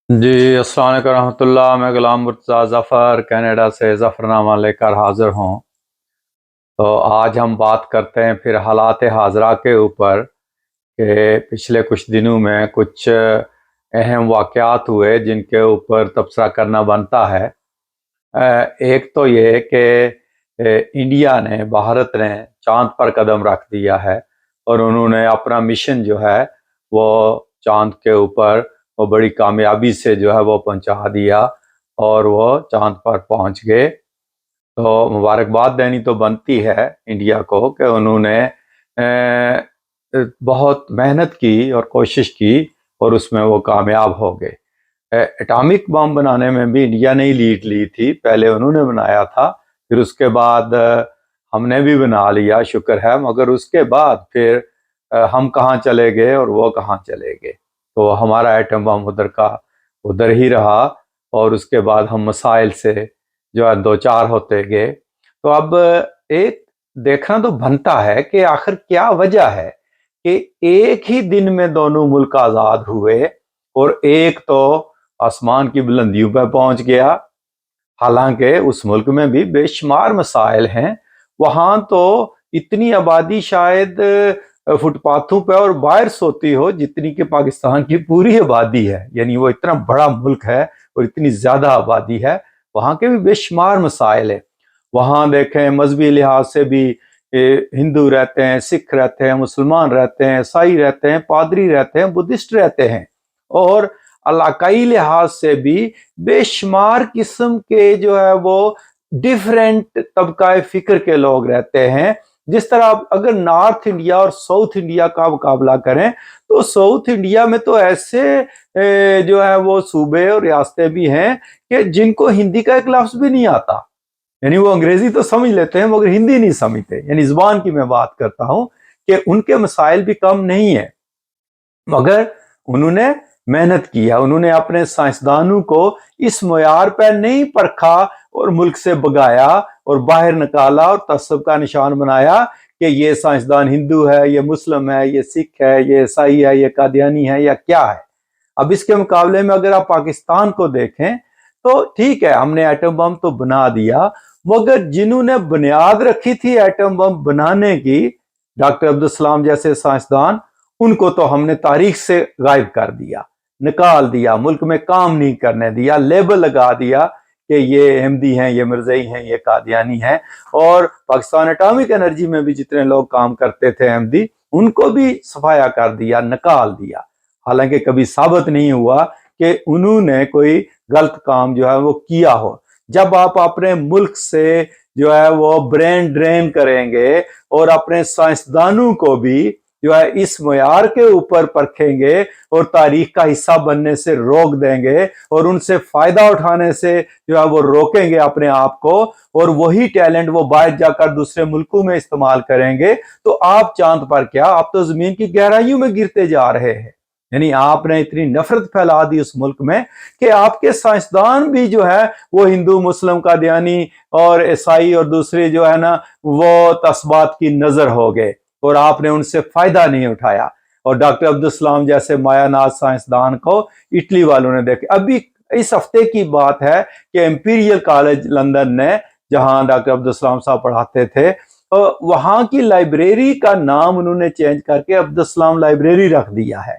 جی السلام علیکم رحمۃ اللہ۔ میں غلام مرتضیٰ ظفر کینیڈا سے ظفر نامہ لے کر حاضر ہوں۔ تو آج ہم بات کرتے ہیں پھر حالات حاضرہ کے اوپر کہ پچھلے کچھ دنوں میں کچھ اہم واقعات ہوئے جن کے اوپر تبصرہ کرنا بنتا ہے۔ ایک تو یہ کہ انڈیا نے، بھارت نے چاند پر قدم رکھ دیا ہے اور انہوں نے اپنا مشن جو ہے وہ چاند کے اوپر وہ بڑی کامیابی سے جو ہے وہ پہنچا دیا اور وہ چاند پر پہنچ گئے۔ تو مبارکباد دینی تو بنتی ہے انڈیا کو کہ انہوں نے بہت محنت کی اور کوشش کی اور اس میں وہ کامیاب ہو گئے۔ ایٹامک بم بنانے میں بھی انڈیا نے ہی لیڈ لی تھی، پہلے انہوں نے بنایا تھا، پھر اس کے بعد ہم نے بھی بنا لیا، شکر ہے، مگر اس کے بعد پھر ہم کہاں چلے گئے اور وہ کہاں چلے گئے۔ تو ہمارا ایٹم بم ادھر کا ادھر ہی رہا اور اس کے بعد ہم مسائل سے جو ہے دو چار ہوتے گئے۔ تو اب ایک دیکھنا تو بنتا ہے کہ آخر کیا وجہ ہے کہ ایک ہی دن میں دونوں ملک آزاد ہوئے اور ایک تو آسمان کی بلندیوں پہ پہنچ گیا، حالانکہ اس ملک میں بھی بے شمار مسائل ہیں۔ وہاں تو اتنی آبادی شاید فٹ پاتھوں پہ اور باہر سوتی ہو جتنی کہ پاکستان کی پوری آبادی ہے، یعنی وہ اتنا بڑا ملک ہے اور اتنی زیادہ آبادی ہے، وہاں کے بھی بے شمار مسائل ہیں۔ وہاں دیکھیں مذہبی لحاظ سے بھی ہندو رہتے ہیں، سکھ رہتے ہیں، مسلمان رہتے ہیں، عیسائی رہتے ہیں، پادری رہتے ہیں، بدھسٹ رہتے ہیں، اور علاقائی لحاظ سے بھی بے شمار قسم کے جو ہے وہ ڈیفرنٹ طبقہ فکر کے لوگ رہتے ہیں۔ جس طرح اگر نارتھ انڈیا اور ساؤتھ انڈیا کا مقابلہ کریں تو ساؤتھ انڈیا میں تو ایسے جو ہے وہ صوبے اور ریاستیں بھی ہیں کہ جن کو ہندی کا ایک لفظ بھی نہیں آتا، یعنی وہ انگریزی تو سمجھ لیتے ہیں مگر ہندی نہیں سمجھتے، یعنی زبان کی میں بات کرتا ہوں کہ ان کے مسائل بھی کم نہیں ہیں، مگر انہوں نے محنت کیا، انہوں نے اپنے سائنسدانوں کو اس معیار پہ نہیں پرکھا اور ملک سے بگایا اور باہر نکالا اور تعصب کا نشان بنایا کہ یہ سائنسدان ہندو ہے، یہ مسلم ہے، یہ سکھ ہے، یہ عیسائی ہے، یہ قادیانی ہے یا کیا ہے۔ اب اس کے مقابلے میں اگر آپ پاکستان کو دیکھیں تو ٹھیک ہے، ہم نے ایٹم بم تو بنا دیا، مگر جنہوں نے بنیاد رکھی تھی ایٹم بم بنانے کی، ڈاکٹر عبدالسلام جیسے سائنسدان، ان کو تو ہم نے تاریخ سے غائب کر دیا، نکال دیا، ملک میں کام نہیں کرنے دیا، لیبل لگا دیا کہ یہ احمدی ہیں، یہ مرزئی ہیں، یہ قادیانی ہیں۔ اور پاکستان اٹامک انرجی میں بھی جتنے لوگ کام کرتے تھے احمدی، ان کو بھی صفایا کر دیا، نکال دیا، حالانکہ کبھی ثابت نہیں ہوا کہ انہوں نے کوئی غلط کام جو ہے وہ کیا ہو۔ جب آپ اپنے ملک سے جو ہے وہ برین ڈرین کریں گے اور اپنے سائنسدانوں کو بھی جو ہے اس معیار کے اوپر پرکھیں گے اور تاریخ کا حصہ بننے سے روک دیں گے اور ان سے فائدہ اٹھانے سے جو ہے وہ روکیں گے اپنے آپ کو، اور وہی ٹیلنٹ وہ باہر جا کر دوسرے ملکوں میں استعمال کریں گے، تو آپ چاند پر کیا، آپ تو زمین کی گہرائیوں میں گرتے جا رہے ہیں۔ یعنی آپ نے اتنی نفرت پھیلا دی اس ملک میں کہ آپ کے سائنسدان بھی جو ہے وہ ہندو، مسلم، قادیانی اور عیسائی اور دوسری جو ہے نا وہ تعصبات کی نظر ہو گئے اور آپ نے ان سے فائدہ نہیں اٹھایا۔ اور ڈاکٹر عبدالسلام جیسے مایا ناز سائنسدان کو اٹلی والوں نے دیکھے۔ ابھی اس ہفتے کی بات ہے کہ امپیریل کالج لندن نے، جہاں ڈاکٹر عبدالسلام صاحب پڑھاتے تھے، وہاں کی لائبریری کا نام انہوں نے چینج کر کے عبدالسلام لائبریری رکھ دیا ہے،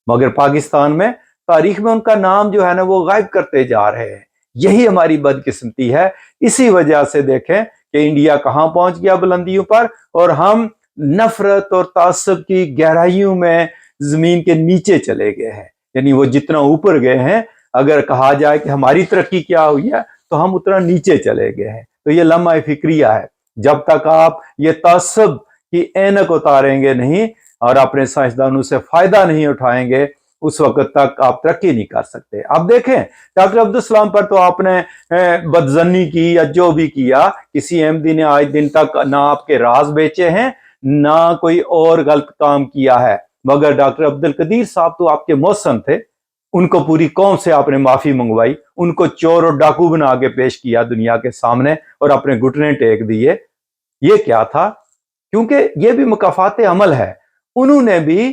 مگر پاکستان میں تاریخ میں ان کا نام جو ہے نا وہ غائب کرتے جا رہے ہیں۔ یہی ہماری بدقسمتی ہے۔ اسی وجہ سے دیکھیں کہ انڈیا کہاں پہنچ گیا بلندیوں پر، اور ہم نفرت اور تعصب کی گہرائیوں میں زمین کے نیچے چلے گئے ہیں۔ یعنی وہ جتنا اوپر گئے ہیں، اگر کہا جائے کہ ہماری ترقی کیا ہوئی ہے تو ہم اتنا نیچے چلے گئے ہیں۔ تو یہ لمحہ فکریہ ہے۔ جب تک آپ یہ تعصب کی اینک اتاریں گے نہیں اور اپنے سائنسدانوں سے فائدہ نہیں اٹھائیں گے، اس وقت تک آپ ترقی نہیں کر سکتے۔ اب دیکھیں ڈاکٹر عبدالسلام پر تو آپ نے بدظنی کی یا جو بھی کیا، کسی احمدی نے آج دن تک نہ آپ کے راز بیچے ہیں نہ کوئی اور غلط کام کیا ہے، مگر ڈاکٹر عبدالقدیر صاحب تو آپ کے محسن تھے، ان کو پوری قوم سے آپ نے معافی منگوائی، ان کو چور اور ڈاکو بنا کے پیش کیا دنیا کے سامنے اور اپنے گھٹنے ٹیک دیے۔ یہ کیا تھا؟ کیونکہ یہ بھی مکافات عمل ہے۔ انہوں نے بھی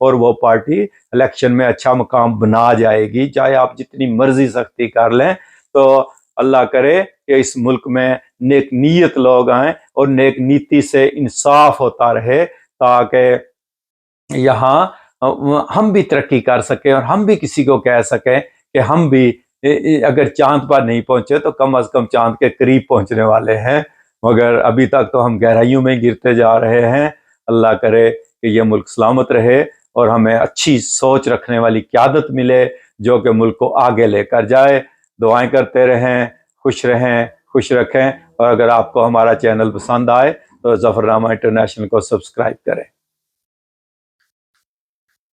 اور وہ پارٹی الیکشن میں اچھا مقام بنا جائے گی، چاہے آپ جتنی مرضی سختی کر لیں۔ تو اللہ کرے کہ اس ملک میں نیک نیت لوگ آئیں اور نیک نیتی سے انصاف ہوتا رہے، تاکہ یہاں ہم بھی ترقی کر سکیں اور ہم بھی کسی کو کہہ سکیں کہ ہم بھی اگر چاند پر نہیں پہنچے تو کم از کم چاند کے قریب پہنچنے والے ہیں، مگر ابھی تک تو ہم گہرائیوں میں گرتے جا رہے ہیں۔ اللہ کرے کہ یہ ملک سلامت رہے اور ہمیں اچھی سوچ رکھنے والی قیادت ملے جو کہ ملک کو آگے لے کر جائے۔ دعائیں کرتے رہیں، خوش رہیں، خوش رکھیں، اور اگر آپ کو ہمارا چینل پسند آئے تو ظفرنامہ انٹرنیشنل کو سبسکرائب کریں۔